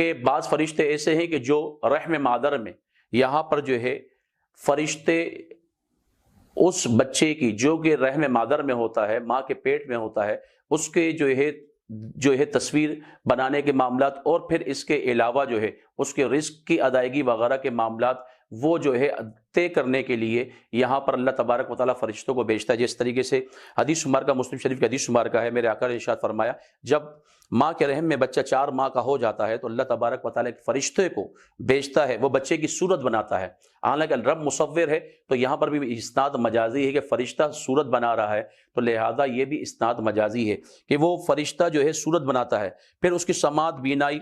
کہ بعض فرشتے ایسے ہیں کہ جو رحم مادر میں یہاں پر جو ہے فرشتے اس بچے کی جو کہ رحم مادر میں ہوتا ہے، ماں کے پیٹ میں ہوتا ہے، اس کے جو ہے تصویر بنانے کے معاملات، اور پھر اس کے علاوہ جو ہے اس کے رزق کی ادائیگی وغیرہ کے معاملات وہ جو ہے طے کرنے کے لیے یہاں پر اللہ تبارک و تعالیٰ فرشتوں کو بھیجتا ہے۔ جس طریقے سے حدیث شمار کا، مسلم شریف کی حدیث شمار کا ہے، میرے آقا نے ارشاد فرمایا جب ماں کے رحم میں بچہ 4 ماہ کا ہو جاتا ہے تو اللہ تبارک و تعالیٰ ایک فرشتے کو بھیجتا ہے، وہ بچے کی صورت بناتا ہے۔ حالانکہ رب مصور ہے تو یہاں پر بھی اسناد مجازی ہے کہ فرشتہ صورت بنا رہا ہے، تو لہذا یہ بھی اسناد مجازی ہے کہ وہ فرشتہ جو ہے صورت بناتا ہے، پھر اس کی سماعت، بینائی،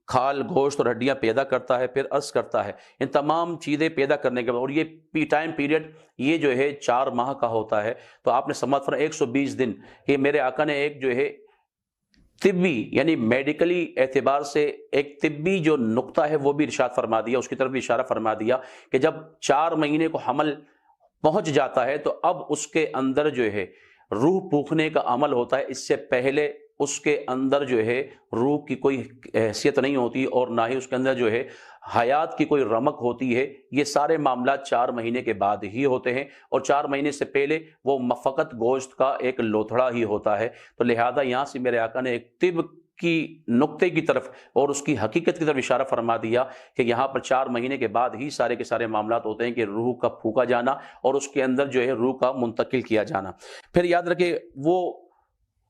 کھال، گوشت اور ہڈیاں پیدا کرتا ہے، پھر عرض کرتا ہے۔ ان تمام چیزیں پیدا کرنے کے بعد، اور یہ ٹائم پیریڈ یہ جو ہے 4 ماہ کا ہوتا ہے، تو آپ نے سمجھ فرمایا 120 دن کہ میرے آقا نے ایک جو ہے طبی یعنی میڈیکلی اعتبار سے ایک طبی جو نقطہ ہے وہ بھی ارشاد فرما دیا، اس کی طرف بھی اشارہ فرما دیا کہ جب 4 مہینے کو حمل پہنچ جاتا ہے تو اب اس کے اندر جو ہے روح پھونکنے کا عمل ہوتا ہے۔ اس سے پہلے اس کے اندر جو ہے روح کی کوئی حیثیت نہیں ہوتی، اور نہ ہی اس کے اندر جو ہے حیات کی کوئی رمق ہوتی ہے۔ یہ سارے معاملات 4 مہینے کے بعد ہی ہوتے ہیں، اور 4 مہینے سے پہلے وہ فقط گوشت کا ایک لوتھڑا ہی ہوتا ہے۔ تو لہذا یہاں سے میرے آقا نے ایک طب کی نقطے کی طرف اور اس کی حقیقت کی طرف اشارہ فرما دیا کہ یہاں پر 4 مہینے کے بعد ہی سارے کے سارے معاملات ہوتے ہیں کہ روح کا پھونکا جانا اور اس کے اندر جو ہے روح کا منتقل کیا جانا۔ پھر یاد رکھے وہ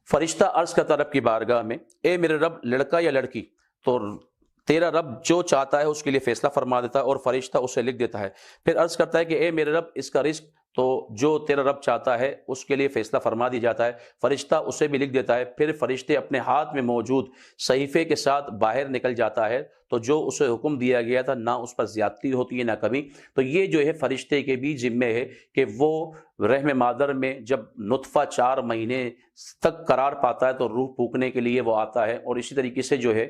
فرشتہ عرض کرتا رب کی بارگاہ میں، اے میرے رب لڑکا یا لڑکی، تو تیرا رب جو چاہتا ہے اس کے لیے فیصلہ فرما دیتا ہے اور فرشتہ اسے لکھ دیتا ہے۔ پھر عرض کرتا ہے کہ اے میرے رب اس کا رزق، تو جو تیرا رب چاہتا ہے اس کے لیے فیصلہ فرما دی جاتا ہے، فرشتہ اسے بھی لکھ دیتا ہے۔ پھر فرشتے اپنے ہاتھ میں موجود صحیفے کے ساتھ باہر نکل جاتا ہے، تو جو اسے حکم دیا گیا تھا نہ اس پر زیادتی ہوتی ہے نہ کمی۔ تو یہ جو ہے فرشتے کے بھی ذمے ہے کہ وہ رحم مادر میں جب نطفہ 4 مہینے تک قرار پاتا ہے تو روح پھونکنے کے لیے وہ آتا ہے، اور اسی طریقے سے جو ہے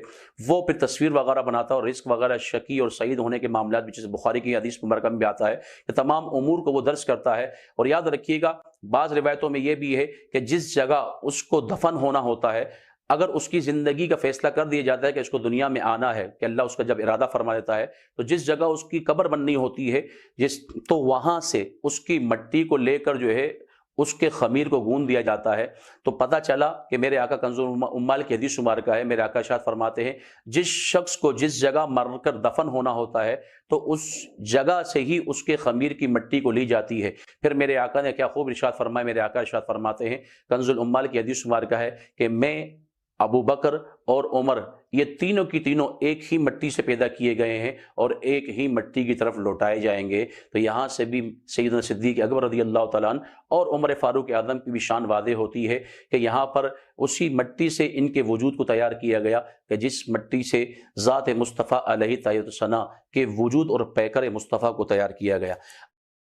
وہ پھر تصویر وغیرہ بناتا ہے، اور رزق وغیرہ شقی اور سعید ہونے کے معاملات بھی، جیسے بخاری کی حدیث مبارکہ میں بھی آتا ہے کہ تمام امور کو وہ درج کرتا ہے۔ اور یاد رکھیے گا بعض روایتوں میں یہ بھی ہے کہ جس جگہ اس کو دفن ہونا ہوتا ہے، اگر اس کی زندگی کا فیصلہ کر دیا جاتا ہے کہ اس کو دنیا میں آنا ہے، کہ اللہ اس کا جب ارادہ فرما دیتا ہے، تو جس جگہ اس کی قبر بننی ہوتی ہے تو وہاں سے اس کی مٹی کو لے کر جو ہے اس کے خمیر کو گون دیا جاتا ہے۔ تو پتہ چلا کہ میرے آقا کنز الاموال کی حدیث شمار کا ہے، میرے آقا ارشاد فرماتے ہیں جس شخص کو جس جگہ مر کر دفن ہونا ہوتا ہے تو اس جگہ سے ہی اس کے خمیر کی مٹی کو لی جاتی ہے۔ پھر میرے آقا نے کیا خوب ارشاد فرمایا، میرے آقا ارشاد فرماتے ہیں کنز الاموال کی حدیث شمار کا ہے کہ میں، ابو بکر اور عمر، یہ تینوں کی تینوں ایک ہی مٹی سے پیدا کیے گئے ہیں اور ایک ہی مٹی کی طرف لوٹائے جائیں گے۔ تو یہاں سے بھی سیدنا صدیق اکبر رضی اللہ تعالیٰ عنہ اور عمر فاروق اعظم کی بھی شان واضح ہوتی ہے کہ یہاں پر اسی مٹی سے ان کے وجود کو تیار کیا گیا کہ جس مٹی سے ذات مصطفیٰ علیہ تحیۃ الثنا کے وجود اور پیکر مصطفیٰ کو تیار کیا گیا۔